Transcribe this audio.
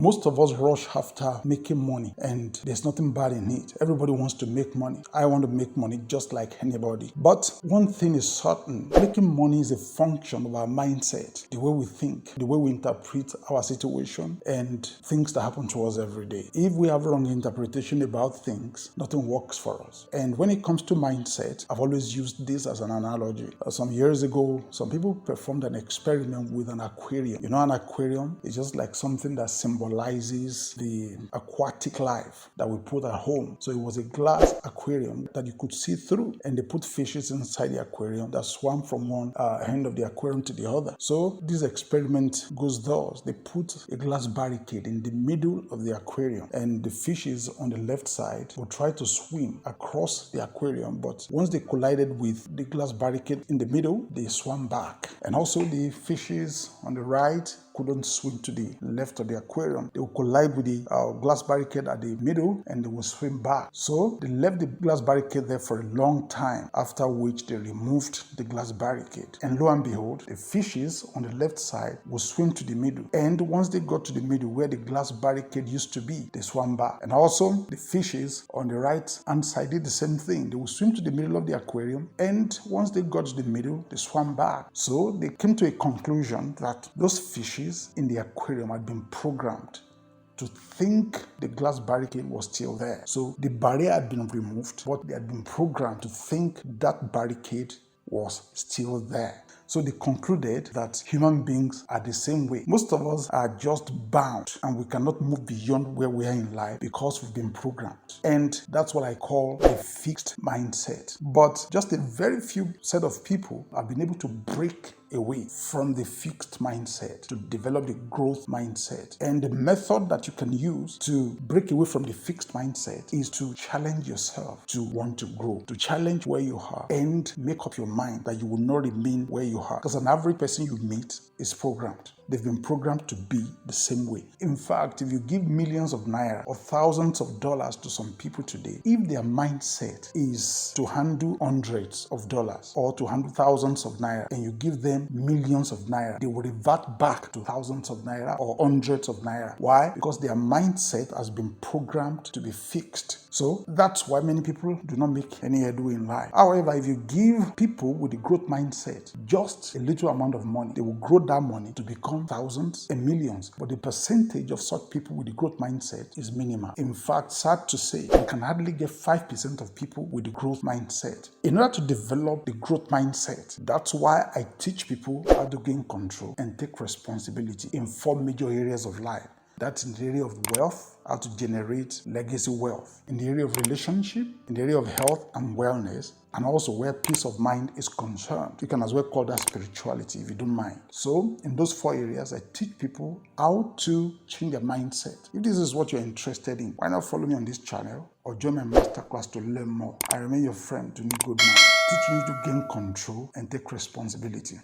Most of us rush after making money, and there's nothing bad in it. Everybody wants to make money. I want to make money just like anybody. But one thing is certain, making money is a function of our mindset, the way we think, the way we interpret our situation, and things that happen to us every day. If we have wrong interpretation about things, nothing works for us. And when it comes to mindset, I've always used this as an analogy. Some years ago, some people performed an experiment with an aquarium. You know, an aquarium is just like something that symbolizes the aquatic life that we put at home. So it was a glass aquarium that you could see through, and they put fishes inside the aquarium that swam from one end of the aquarium to the other. So this experiment goes thus: they put a glass barricade in the middle of the aquarium, and the fishes on the left side would try to swim across the aquarium, but once they collided with the glass barricade in the middle, they swam back. And also the fishes on the right couldn't swim to the left of the aquarium. They would collide with the glass barricade at the middle, and they would swim back. So they left the glass barricade there for a long time, after which they removed the glass barricade. And lo and behold, the fishes on the left side would swim to the middle. And once they got to the middle where the glass barricade used to be, they swam back. And also the fishes on the right hand side did the same thing. They would swim to the middle of the aquarium, and once they got to the middle, they swam back. So they came to a conclusion that those fishes in the aquarium had been programmed to think the glass barricade was still there. So the barrier had been removed, but they had been programmed to think that barricade was still there. So they concluded that human beings are the same way. Most of us are just bound, and we cannot move beyond where we are in life because we've been programmed. And that's what I call a fixed mindset. But just a very few set of people have been able to break away from the fixed mindset to develop the growth mindset. And the method that you can use to break away from the fixed mindset is to challenge yourself to want to grow, to challenge where you are, and make up your mind that you will not remain where you are. Because an average person you meet is programmed. They've been programmed to be the same way. In fact, if you give millions of naira or thousands of dollars to some people today, if their mindset is to handle hundreds of dollars or to handle thousands of naira, and you give them millions of naira, they will revert back to thousands of naira or hundreds of naira. Why? Because their mindset has been programmed to be fixed. So that's why many people do not make any headway in life. However, if you give people with a growth mindset just a little amount of money, they will grow that money to become thousands and millions. But the percentage of such people with the growth mindset is minimal. In fact, sad to say, you can hardly get 5% of people with the growth mindset. In order to develop the growth mindset, that's why I teach people how to gain control and take responsibility in 4 major areas of life. That's in the area of wealth, how to generate legacy wealth, in the area of relationship, in the area of health and wellness, and also where peace of mind is concerned. You can as well call that spirituality if you don't mind. So in those 4 areas, I teach people how to change their mindset. If this is what you're interested in, why not follow me on this channel or join my masterclass to learn more? I remain your friend, Goodman, teaching you to gain control and take responsibility.